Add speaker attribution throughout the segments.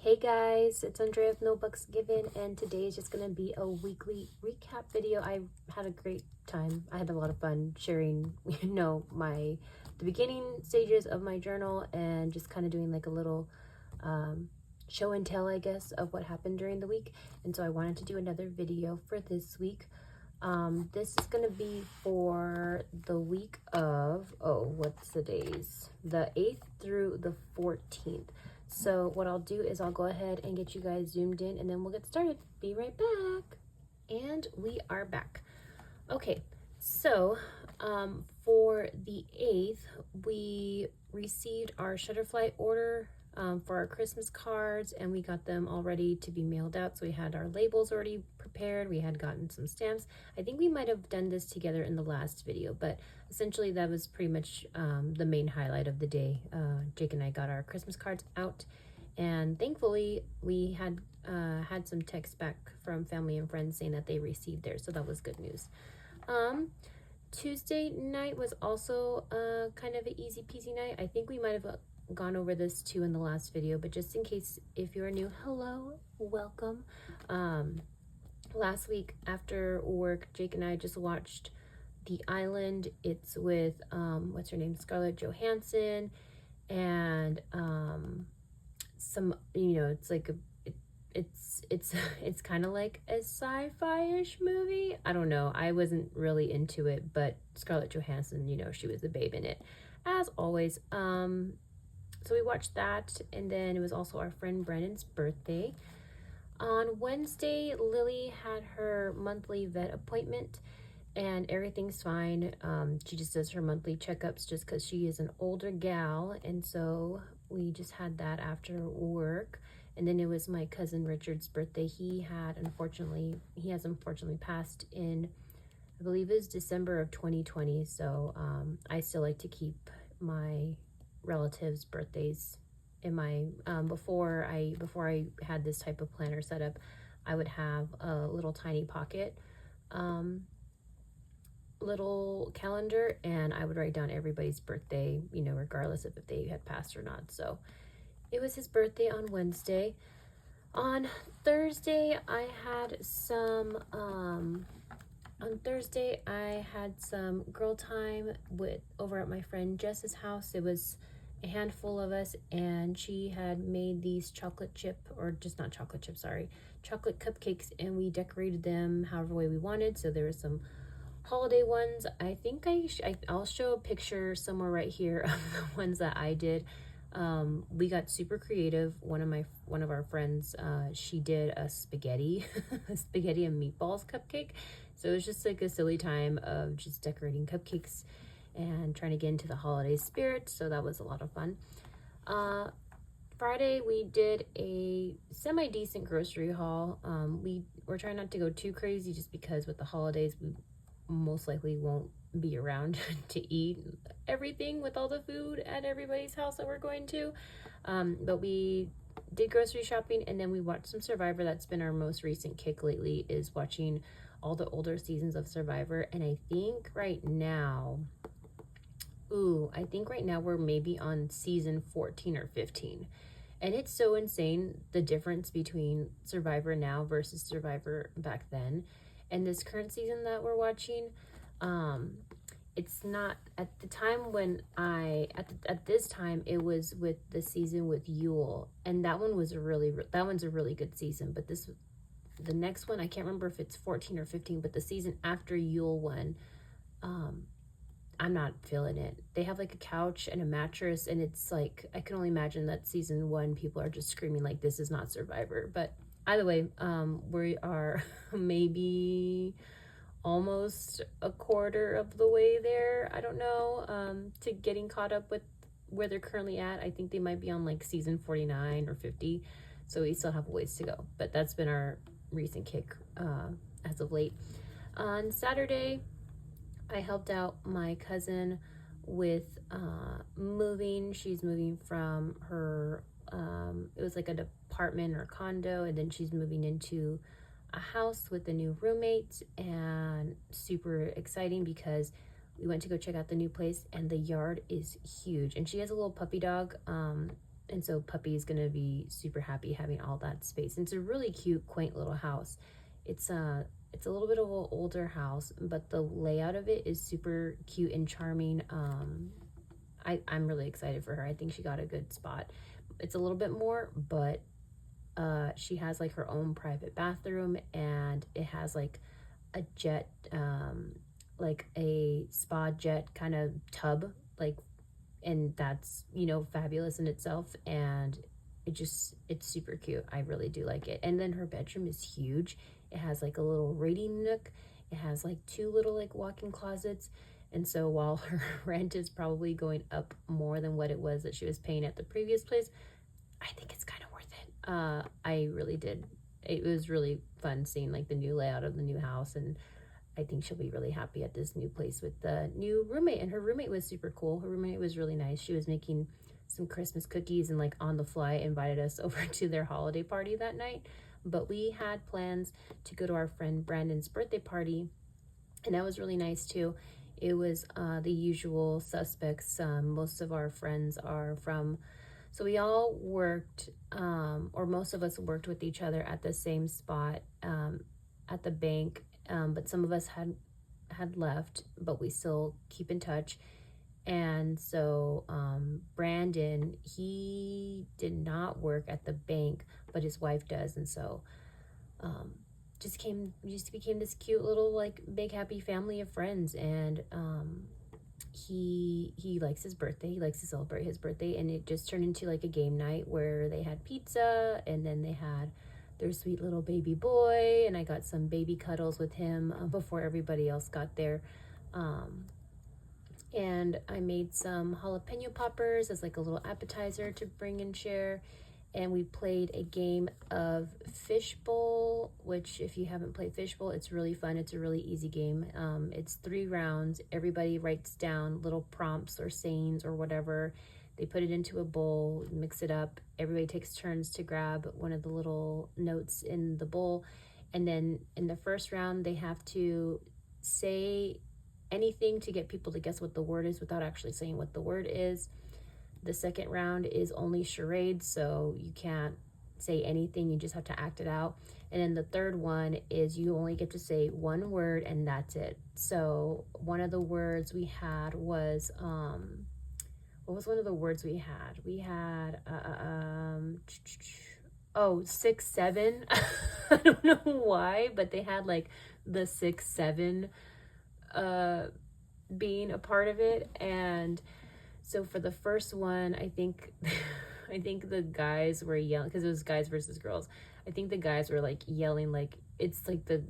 Speaker 1: Hey guys, it's Andrea with No Bucks Given, and today is just going to be a weekly recap video. I had a great time. I had a lot of fun sharing, the beginning stages of my journal and just kind of doing like a little show and tell, I guess, of what happened during the week. And so I wanted to do another video for this week. This is going to be for the week of, what's the days? The 8th through the 14th. So what I'll do is I'll go ahead and get you guys zoomed in and then we'll get started. Be right back. And we are back. Okay, so for the 8th, we received our Shutterfly order for our Christmas cards, and we got them all ready to be mailed out. So we had our labels already prepared. We had gotten some stamps. I think we might have done this together in the last video, but essentially that was pretty much the main highlight of the day. Jake and I got our Christmas cards out, and thankfully we had had some texts back from family and friends saying that they received theirs, so that was good news. Tuesday night was also kind of an easy peasy night. I think we might have gone over this too in the last video, but just in case if you're new, hello, welcome. Last week after work, Jake and I just watched The Island. It's with what's her name, Scarlett Johansson, and some, it's like it's kind of like a sci-fi-ish movie. I don't know, I wasn't really into it, but Scarlett Johansson, she was the babe in it as always. So we watched that, and then it was also our friend Brennan's birthday. On Wednesday, Lily had her monthly vet appointment, and everything's fine. She just does her monthly checkups just because she is an older gal, and so we just had that after work. And then it was my cousin Richard's birthday. He has unfortunately passed in, I believe it was December of 2020. So I still like to keep my relatives' birthdays in my before I had this type of planner set up, I would have a little tiny pocket little calendar, and I would write down everybody's birthday, regardless of if they had passed or not. So it was his birthday on Wednesday. On Thursday I had some girl time over at my friend Jess's house. It was a handful of us, and she had made these chocolate cupcakes, and we decorated them however way we wanted. So there were some holiday ones. I think I'll show a picture somewhere right here of the ones that I did. We got super creative. One of our friends, she did a spaghetti and meatballs cupcake. So it was just like a silly time of just decorating cupcakes and trying to get into the holiday spirit. So that was a lot of fun. Friday we did a semi-decent grocery haul. We're trying not to go too crazy just because with the holidays we most likely won't be around to eat everything with all the food at everybody's house that we're going to. But we did grocery shopping, and then we watched some Survivor. That's been our most recent kick lately, is watching all the older seasons of Survivor. And I think right now we're maybe on season 14 or 15. And it's so insane, the difference between Survivor now versus Survivor back then. And this current season that we're watching, it's not at the time when at this time it was with the season with Yule, and that one's a really good season. But the next one, I can't remember if it's 14 or 15, but the season after Yule one, I'm not feeling it. They have like a couch and a mattress, and it's like, I can only imagine that season 1 people are just screaming like this is not Survivor. But either way, we are maybe almost a quarter of the way there, I don't know, to getting caught up with where they're currently at. I think they might be on like season 49 or 50, so we still have a ways to go. But that's been our recent kick as of late. On Saturday, I helped out my cousin with moving. She's moving from her it was like an apartment or condo, and then she's moving into a house with a new roommate, and super exciting because we went to go check out the new place, and the yard is huge. And she has a little puppy dog, and And so Puppy's gonna be super happy having all that space. And it's a really cute, quaint little house. It's a little bit of an older house, but the layout of it is super cute and charming. I'm really excited for her. I think she got a good spot. It's a little bit more, but she has like her own private bathroom, and it has like a jet, like a spa jet kind of tub, like, and that's, you know, fabulous in itself. And it's super cute. I really do like it. And then her bedroom is huge. It has like a little reading nook. It has like 2 little like walk-in closets. And so while her rent is probably going up more than what it was that she was paying at the previous place, I think it's kind of worth it. I really did. It was really fun seeing like the new layout of the new house, and I think she'll be really happy at this new place with the new roommate. And her roommate was super cool. Her roommate was really nice. She was making some Christmas cookies and like on the fly invited us over to their holiday party that night. But we had plans to go to our friend Brandon's birthday party, and that was really nice too. It was the usual suspects. Most of our friends are from, so we all worked, or most of us worked with each other at the same spot at the bank. But some of us had left, but we still keep in touch. And so Brandon, he did not work at the bank, but his wife does. And so just became this cute little like big happy family of friends. And he likes his birthday. He likes to celebrate his birthday, and it just turned into like a game night where they had pizza, and then they had their sweet little baby boy, and I got some baby cuddles with him before everybody else got there. And I made some jalapeno poppers as like a little appetizer to bring and share. And we played a game of fishbowl, which if you haven't played fishbowl, it's really fun. It's a really easy game. It's 3 rounds. Everybody writes down little prompts or sayings or whatever. They put it into a bowl, mix it up. Everybody takes turns to grab one of the little notes in the bowl. And then in the first round, they have to say anything to get people to guess what the word is without actually saying what the word is. The second round is only charades, so you can't say anything, you just have to act it out. And then the third one is you only get to say one word, and that's it. So one of the words we had was what was one of the words we had? We had 6 7. I don't know why, but they had like the 6 7 being a part of it. And so for the first one, I think the guys were yelling, because it was guys versus girls. I think the guys were like yelling like it's like the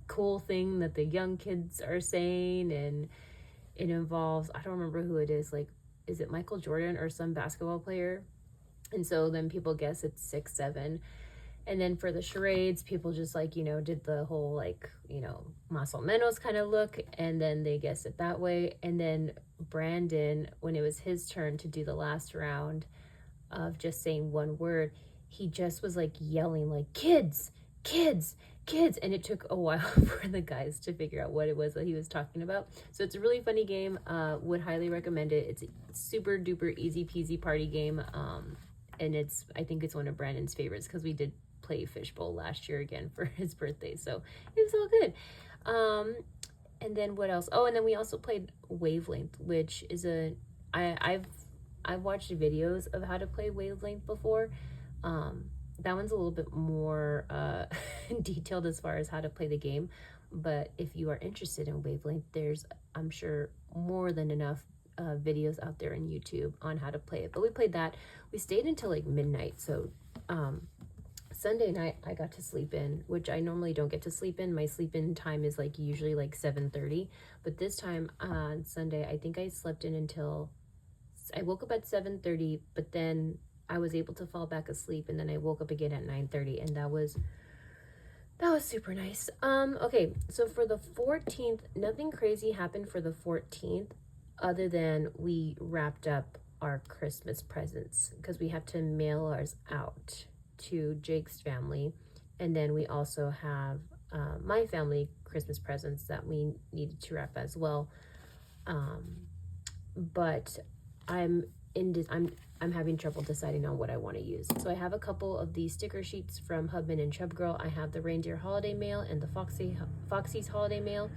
Speaker 1: cool thing that the young kids are saying, and it involves, I don't remember who it is, like is it Michael Jordan or some basketball player? And so then people guess it's 6 7. And then for the charades, people just like, you know, did the whole like, you know, más o menos kind of look, and then they guessed it that way. And then Brandon, when it was his turn to do the last round of just saying one word, he just was like yelling like kids, kids, kids. And it took a while for the guys to figure out what it was that he was talking about. So it's a really funny game. Would highly recommend it. It's a super duper easy peasy party game. And I think it's one of Brandon's favorites because we did play fishbowl last year again for his birthday, so it was all good. And then what else? Oh, and then we also played Wavelength, which is I've watched videos of how to play Wavelength before. That one's a little bit more detailed as far as how to play the game, but if you are interested in Wavelength, there's, I'm sure, more than enough videos out there on YouTube on how to play it. But we played that. We stayed until like midnight, so Sunday night I got to sleep in, which I normally don't get to sleep in. My sleep in time is like usually like 7:30, but this time on Sunday I think I slept in until I woke up at 7:30, but then I was able to fall back asleep, and then I woke up again at 9:30, and that was super nice. Okay, so for the 14th, nothing crazy happened for the 14th other than we wrapped up our Christmas presents because we have to mail ours out to Jake's family, and then we also have my family Christmas presents that we needed to wrap as well. But I'm I'm having trouble deciding on what I want to use. So I have a couple of these sticker sheets from Hubman and Chub Girl. I have the Reindeer Holiday Mail and the Foxy's Holiday Mail.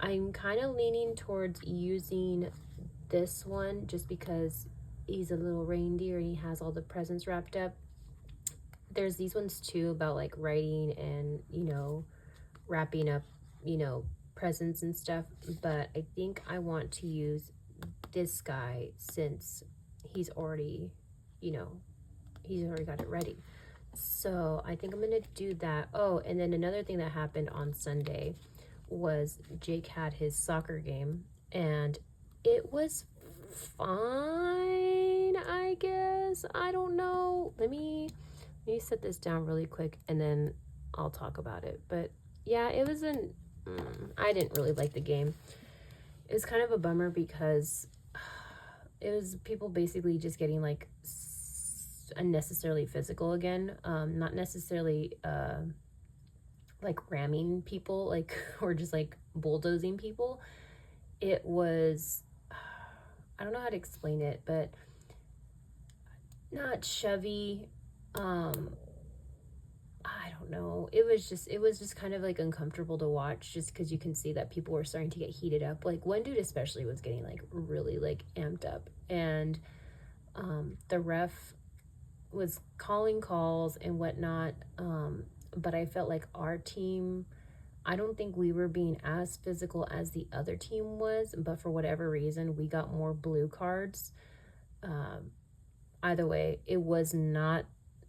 Speaker 1: I'm kind of leaning towards using this one just because he's a little reindeer and he has all the presents wrapped up. There's these ones too about like writing and, you know, wrapping up, you know, presents and stuff. But I think I want to use this guy since he's already, you know, he's already got it ready. So I think I'm gonna do that. Oh, and then another thing that happened on Sunday was Jake had his soccer game and it was fine, I guess. I don't know. Let me set this down really quick and then I'll talk about it. But yeah, it wasn't, I didn't really like the game. It was kind of a bummer because it was people basically just getting like unnecessarily physical again. Not necessarily like ramming people, like, or just like bulldozing people. It was, I don't know how to explain it, but not shovey. I don't know. It was just kind of like uncomfortable to watch just because you can see that people were starting to get heated up. Like one dude especially was getting like really like amped up, and the ref was calling calls and whatnot. But I felt like our team, I don't think we were being as physical as the other team was, but for whatever reason, we got more blue cards. Either way, it was not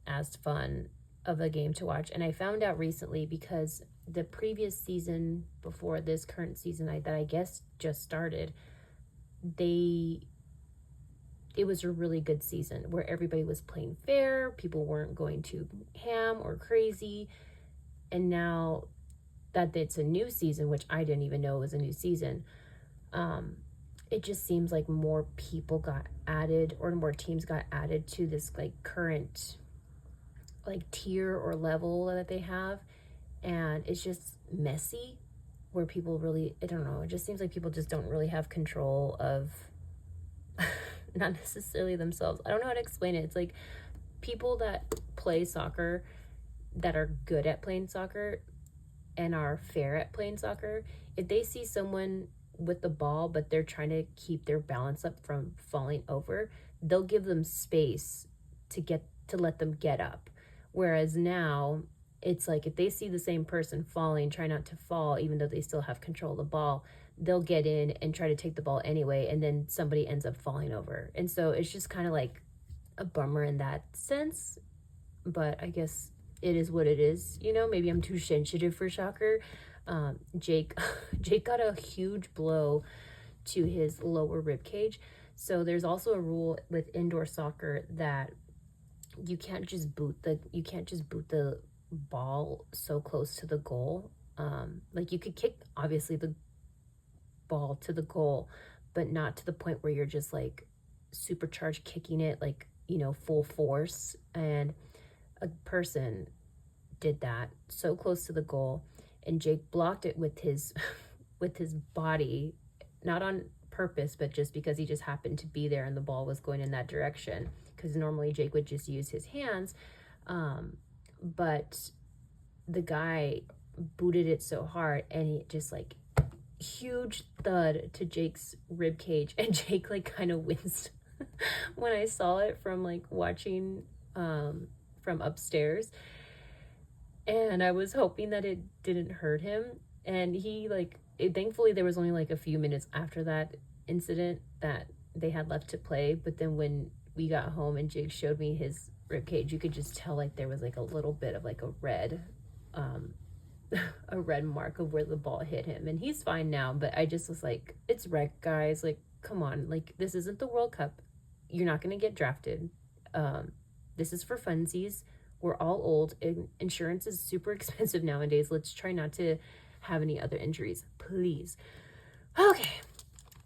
Speaker 1: as fun of a game to watch. And I found out recently because the previous season before this current season that I guess just started, it was a really good season where everybody was playing fair, people weren't going too ham or crazy. And now that it's a new season, which I didn't even know it was a new season, it just seems like more people got added or more teams got added to this like current like tier or level that they have, and it's just messy where people really, I don't know, it just seems like people just don't really have control of not necessarily themselves. I don't know how to explain it. It's like people that play soccer, that are good at playing soccer and are fair at playing soccer, if they see someone with the ball but they're trying to keep their balance up from falling over, they'll give them space to let them get up. Whereas now it's like if they see the same person falling, try not to fall even though they still have control of the ball, they'll get in and try to take the ball anyway, and then somebody ends up falling over. And so it's just kind of like a bummer in that sense, but I guess it is what it is, you know. Maybe I'm too sensitive for soccer. Jake got a huge blow to his lower rib cage. So there's also a rule with indoor soccer that you can't just boot the ball so close to the goal. Like you could kick obviously the ball to the goal, but not to the point where you're just like supercharged kicking it like, you know, full force. And a person did that so close to the goal, and Jake blocked it with his with his body, not on purpose, but just because he just happened to be there and the ball was going in that direction, because normally Jake would just use his hands. But the guy booted it so hard, and he just like huge thud to Jake's rib cage, and Jake like kind of winced when I saw it from like watching from upstairs, and I was hoping that it didn't hurt him. And he like thankfully there was only like a few minutes after that incident that they had left to play, but then when we got home and Jake showed me his rib cage, you could just tell like there was like a little bit of like a red mark of where the ball hit him, and he's fine now. But I just was like, it's rec, guys, like come on, like this isn't the World Cup, you're not gonna get drafted. This is for funsies. We're all old, and insurance is super expensive nowadays. Let's try not to have any other injuries, please. Okay,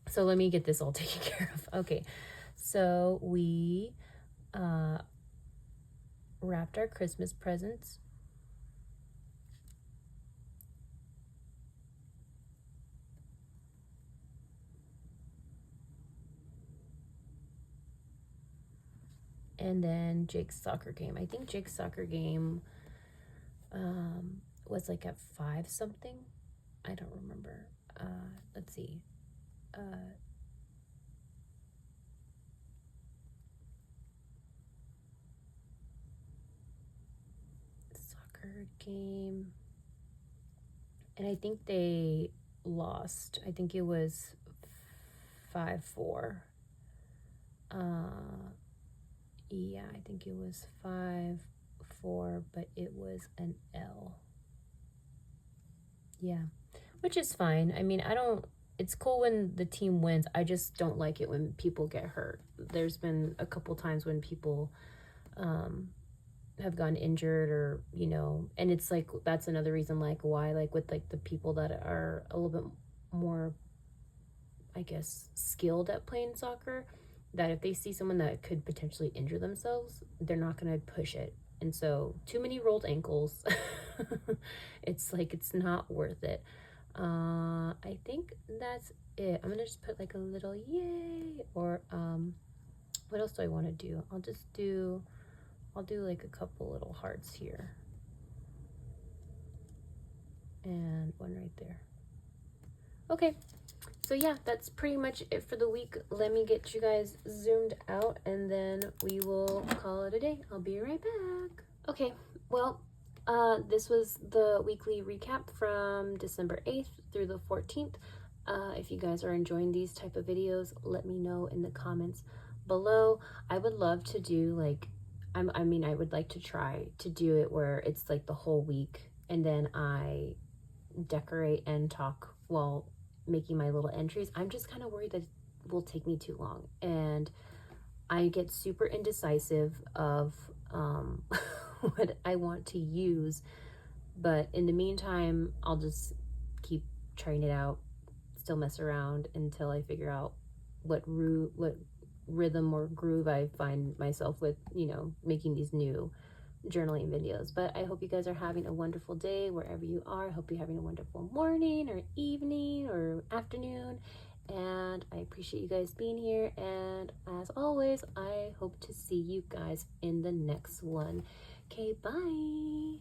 Speaker 1: so let me get this all taken care of. Okay, so we wrapped our Christmas presents. and then Jake's soccer game. I think Jake's soccer game was like at 5 something. I don't remember. Let's see. Soccer game. And I think they lost. I think it was 5-4. Yeah, I think it was 5-4, but it was an L. Yeah, which is fine. I mean, it's cool when the team wins. I just don't like it when people get hurt. There's been a couple times when people have gotten injured, or, you know, and it's like, that's another reason, like, why, like, with, like, the people that are a little bit more, I guess, skilled at playing soccer, that if they see someone that could potentially injure themselves, they're not going to push it. And so, too many rolled ankles. It's like, it's not worth it. I think that's it. I'm gonna just put like a little yay, or what else do I want to do? I'll do like a couple little hearts here, and one right there. Okay, so yeah, that's pretty much it for the week. Let me get you guys zoomed out, and then we will call it a day. I'll be right back. Okay, well, this was the weekly recap from December 8th through the 14th. If you guys are enjoying these type of videos, let me know in the comments below. I would love to do like, I mean, I would like to try to do it where it's like the whole week, and then I decorate and talk while making my little entries. I'm just kind of worried that it will take me too long, and I get super indecisive of what I want to use. But in the meantime, I'll just keep trying it out, still mess around until I figure out what rhythm or groove I find myself with, you know, making these new journaling videos. But I hope you guys are having a wonderful day wherever you are. I hope you're having a wonderful morning or evening or afternoon. And I appreciate you guys being here. And as always, I hope to see you guys in the next one. Okay, bye.